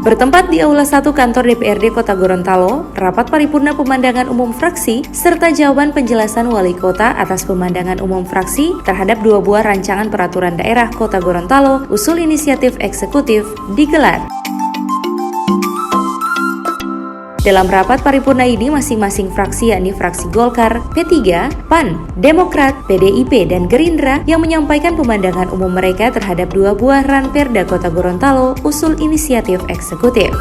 Bertempat di Aula 1 Kantor DPRD Kota Gorontalo, rapat paripurna pemandangan umum fraksi serta jawaban penjelasan Wali Kota atas pemandangan umum fraksi terhadap 2 buah rancangan peraturan daerah Kota Gorontalo usul inisiatif eksekutif digelar. Dalam rapat paripurna ini masing-masing fraksi yakni fraksi Golkar, P3, PAN, Demokrat, PDIP, dan Gerindra yang menyampaikan pemandangan umum mereka terhadap 2 buah Ranperda Kota Gorontalo usul inisiatif eksekutif.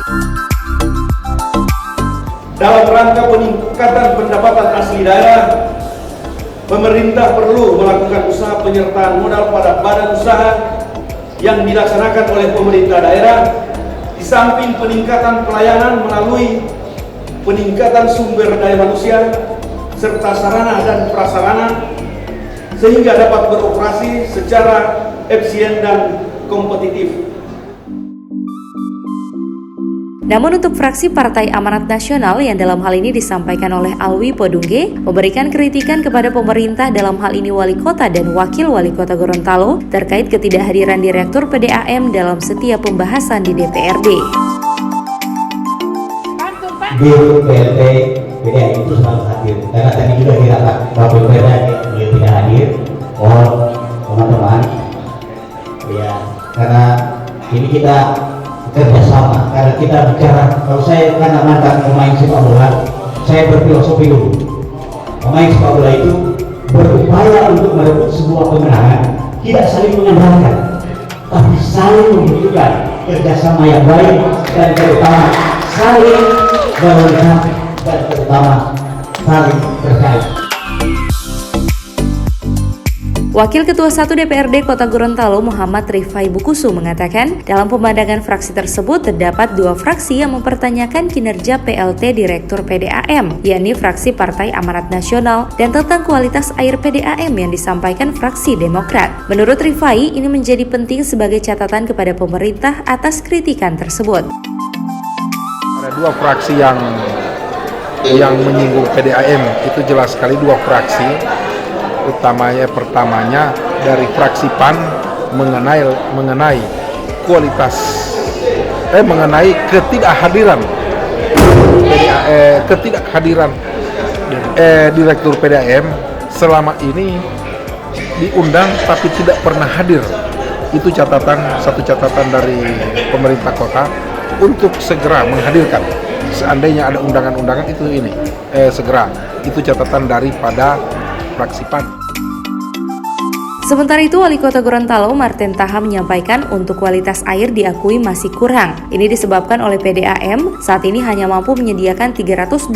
Dalam rangka peningkatan pendapatan asli daerah, pemerintah perlu melakukan usaha penyertaan modal pada badan usaha yang dilaksanakan oleh pemerintah daerah, di samping peningkatan pelayanan melalui peningkatan sumber daya manusia serta sarana dan prasarana sehingga dapat beroperasi secara efisien dan kompetitif. Namun untuk fraksi Partai Amanat Nasional yang dalam hal ini disampaikan oleh Alwi Podungge memberikan kritikan kepada pemerintah dalam hal ini Wali Kota dan Wakil Wali Kota Gorontalo terkait ketidakhadiran Direktur PDAM dalam setiap pembahasan di DPRD. DPRD PDAM itu selalu hadir, karena tadi juga di rapat Bapeda dia tidak hadir. Mohon teman-teman ya, karena ini kita kerjasama, karena kita bicara, kalau saya karena mantan pemain sepak bola, saya berfilosofi dulu. Pemain sepak bola itu berupaya untuk merebut sebuah kemenangan, tidak saling mengandalkan, tapi saling membutuhkan kerjasama yang baik dan terutama saling melengkapi dan terutama saling berkait. Wakil Ketua 1 DPRD Kota Gorontalo Muhammad Rifai Bukusu mengatakan dalam pemandangan fraksi tersebut terdapat 2 fraksi yang mempertanyakan kinerja PLT Direktur PDAM, yakni fraksi Partai Amanat Nasional dan tentang kualitas air PDAM yang disampaikan fraksi Demokrat. Menurut Rifai, ini menjadi penting sebagai catatan kepada pemerintah atas kritikan tersebut. Ada 2 fraksi yang menyinggung PDAM, itu jelas sekali 2 fraksi. Pertamanya dari fraksi PAN mengenai kualitas mengenai ketidakhadiran Direktur PDAM selama ini diundang tapi tidak pernah hadir. Itu satu catatan dari pemerintah kota untuk segera menghadirkan. Seandainya ada undangan-undangan itu segera. Itu catatan daripada fraksi PAN. Sementara itu, Wali Kota Gorontalo Martin Taha menyampaikan untuk kualitas air diakui masih kurang. Ini disebabkan oleh PDAM saat ini hanya mampu menyediakan 328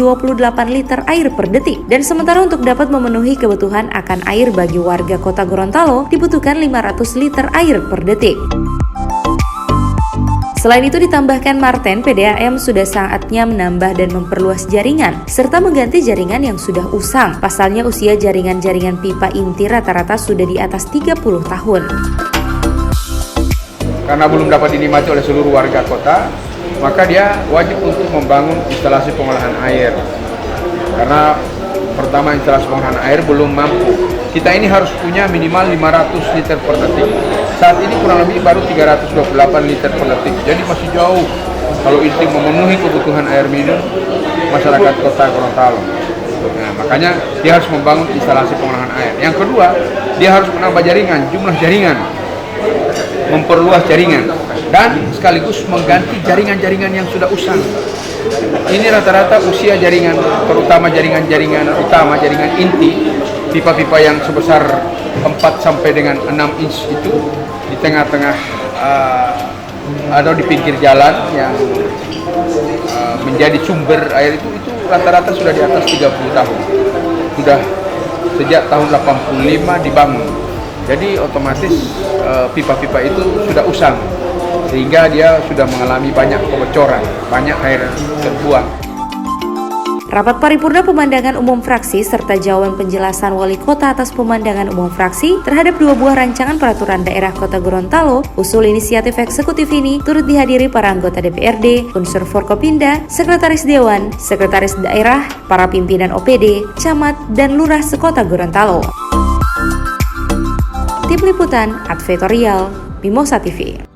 liter air per detik. Dan sementara untuk dapat memenuhi kebutuhan akan air bagi warga Kota Gorontalo dibutuhkan 500 liter air per detik. Selain itu ditambahkan Martin, PDAM sudah saatnya menambah dan memperluas jaringan, serta mengganti jaringan yang sudah usang. Pasalnya usia jaringan-jaringan pipa inti rata-rata sudah di atas 30 tahun. Karena belum dapat dinikmati oleh seluruh warga kota, maka dia wajib untuk membangun instalasi pengolahan air. Karena pertama instalasi pengolahan air belum mampu. Kita ini harus punya minimal 500 liter per detik. Saat ini kurang lebih baru 328 liter per detik, jadi masih jauh kalau itu memenuhi kebutuhan air minum masyarakat Kota Gorontalo. Nah, makanya dia harus membangun instalasi pengolahan air. Yang kedua, dia harus menambah jaringan, jumlah jaringan, memperluas jaringan, dan sekaligus mengganti jaringan-jaringan yang sudah usang. Ini rata-rata usia jaringan, terutama jaringan-jaringan utama, jaringan inti, pipa-pipa yang sebesar 4 sampai dengan 6 inch itu di tengah-tengah atau di pinggir jalan yang menjadi sumber air itu rata-rata sudah di atas 30 tahun. Sudah sejak tahun 85 dibangun. Jadi otomatis pipa-pipa itu sudah usang sehingga dia sudah mengalami banyak kebocoran, banyak air terbuang. Rapat paripurna pemandangan umum fraksi serta jawaban penjelasan Wali Kota atas pemandangan umum fraksi terhadap 2 buah rancangan peraturan daerah Kota Gorontalo usul inisiatif eksekutif ini turut dihadiri para anggota DPRD, unsur Forkopimda, Sekretaris Dewan, Sekretaris Daerah, para pimpinan OPD, Camat, dan Lurah sekota Gorontalo. Tim Liputan Advertorial Mimosa TV.